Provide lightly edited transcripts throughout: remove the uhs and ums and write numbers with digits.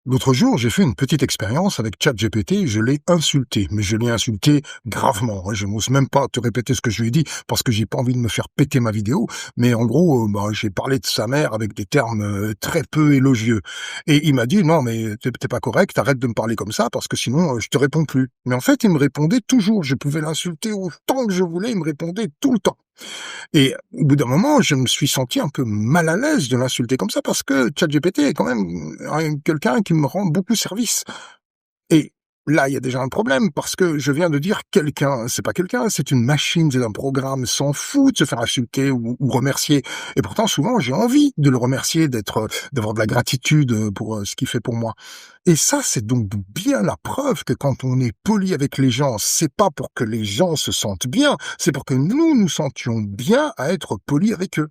L'autre jour, j'ai fait une petite expérience avec ChatGPT et je l'ai insulté, mais je l'ai insulté gravement, hein. Je n'ose même pas te répéter ce que je lui ai dit parce que j'ai pas envie de me faire péter ma vidéo, mais en gros, j'ai parlé de sa mère avec des termes très peu élogieux. Et il m'a dit: «Non, mais t'es pas correct, arrête de me parler comme ça parce que sinon, je te réponds plus». Mais en fait, il me répondait toujours. Je pouvais l'insulter autant que je voulais, il me répondait tout le temps. Et au bout d'un moment, je me suis senti un peu mal à l'aise de l'insulter comme ça parce que ChatGPT est quand même quelqu'un qui me rend beaucoup service. Et là, il y a déjà un problème parce que je viens de dire quelqu'un. C'est pas quelqu'un, c'est une machine, c'est un programme. S'en fout de se faire insulter ou remercier. Et pourtant, souvent, j'ai envie de le remercier, d'avoir de la gratitude pour ce qu'il fait pour moi. Et ça, c'est donc bien la preuve que quand on est poli avec les gens, c'est pas pour que les gens se sentent bien, c'est pour que nous nous sentions bien à être polis avec eux.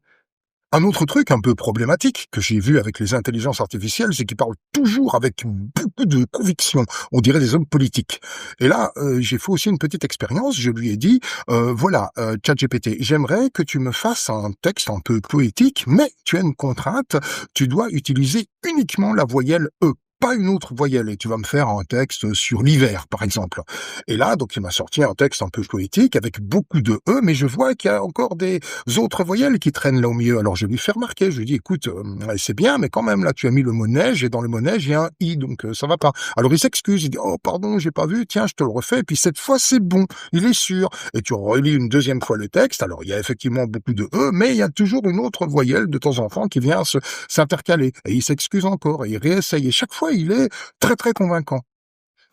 Un autre truc un peu problématique que j'ai vu avec les intelligences artificielles, c'est qu'ils parlent toujours avec beaucoup de conviction. On dirait des hommes politiques. Et là, j'ai fait aussi une petite expérience. Je lui ai dit, voilà, ChatGPT, j'aimerais que tu me fasses un texte un peu poétique, mais tu as une contrainte. Tu dois utiliser uniquement la voyelle E, pas une autre voyelle, et tu vas me faire un texte sur l'hiver, par exemple. Et là, donc, il m'a sorti un texte un peu poétique avec beaucoup de E, mais je vois qu'il y a encore des autres voyelles qui traînent là au milieu. Alors je lui fais remarquer, je lui dis: «Écoute, ouais, c'est bien, mais quand même là tu as mis le mot neige et dans le mot neige il y a un i, donc ça va pas». Alors il s'excuse, il dit: «Oh pardon, j'ai pas vu, tiens je te le refais» et puis cette fois c'est bon, il est sûr. Et tu relis une deuxième fois le texte, alors il y a effectivement beaucoup de e, mais il y a toujours une autre voyelle de temps en temps qui vient s'intercaler. Et il s'excuse encore et il réessaye et chaque fois il est très, très convaincant.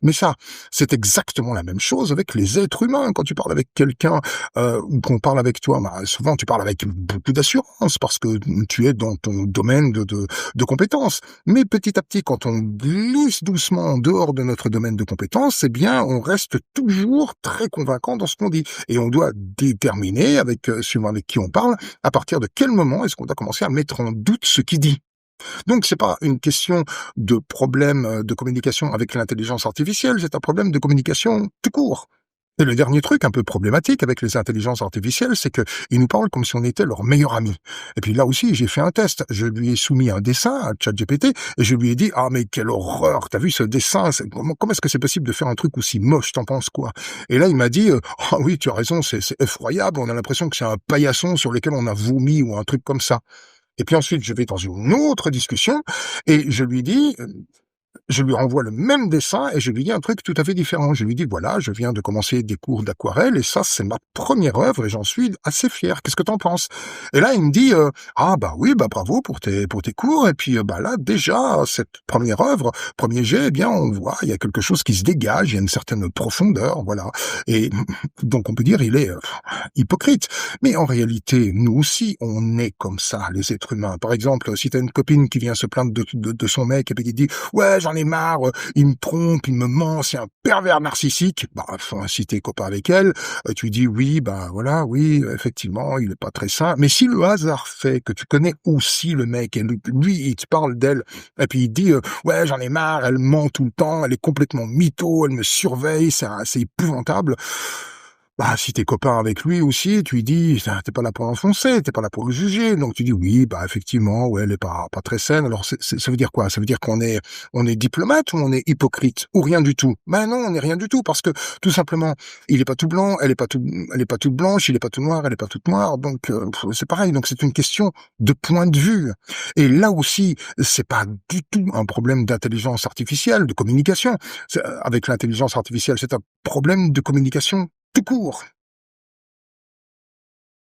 Mais ça, c'est exactement la même chose avec les êtres humains. Quand tu parles avec quelqu'un, ou qu'on parle avec toi, bah, souvent tu parles avec beaucoup d'assurance parce que tu es dans ton domaine de compétences. Mais petit à petit, quand on glisse doucement en dehors de notre domaine de compétences, eh bien, on reste toujours très convaincant dans ce qu'on dit. Et on doit déterminer, avec suivant avec qui on parle, à partir de quel moment est-ce qu'on doit commencer à mettre en doute ce qu'il dit. Donc c'est pas une question de problème, de communication avec l'intelligence artificielle, c'est un problème de communication tout court. Et le dernier truc un peu problématique avec les intelligences artificielles, c'est qu'ils nous parlent comme si on était leur meilleur ami. Et puis là aussi, j'ai fait un test. Je lui ai soumis un dessin à ChatGPT et je lui ai dit: «Ah mais quelle horreur! T'as vu ce dessin? Comment est-ce que c'est possible de faire un truc aussi moche? T'en penses quoi?» Et là, il m'a dit: «Ah oui, tu as raison, c'est effroyable, on a l'impression que c'est un paillasson sur lequel on a vomi ou un truc comme ça». Et puis ensuite, je vais dans une autre discussion et je lui dis, je lui renvoie le même dessin et je lui dis un truc tout à fait différent. Je lui dis: «Voilà, je viens de commencer des cours d'aquarelle et ça, c'est ma première œuvre et j'en suis assez fier. Qu'est-ce que t'en penses?» Et là, il me dit, «Ah bah oui, bah bravo pour tes cours et puis, bah là, déjà, cette première œuvre, premier jet, eh bien, on voit, il y a quelque chose qui se dégage, il y a une certaine profondeur, voilà». Et donc on peut dire, il est, hypocrite. Mais en réalité, nous aussi, on est comme ça, les êtres humains. Par exemple, si t'as une copine qui vient se plaindre de son mec et puis qui dit: «Ouais, j'en ai marre, il me trompe, il me ment, c'est un pervers narcissique». Bah, enfin, si t'es copain avec elle, tu dis: «Oui, bah, voilà, oui, effectivement, il est pas très sain». Mais si le hasard fait que tu connais aussi le mec et lui, il te parle d'elle et puis il dit: «Ouais, j'en ai marre, elle ment tout le temps, elle est complètement mytho, elle me surveille, c'est épouvantable». Bah, si t'es copain avec lui aussi, tu lui dis: «Tu pas là pour l'enfoncer, t'es pas là pour le juger». Donc tu dis: «Oui, bah, effectivement, ouais, elle est pas très saine». Alors ça veut dire quoi? Ça veut dire on est diplomate ou on est hypocrite? Ou rien du tout? Ben non, on n'est rien du tout parce que, tout simplement, il est pas tout blanc, elle est pas toute blanche, il est pas tout noir, elle est pas toute noire, donc c'est pareil. Donc c'est une question de point de vue. Et là aussi, c'est pas du tout un problème d'intelligence artificielle, de communication. Avec l'intelligence artificielle, c'est un problème de communication tout court.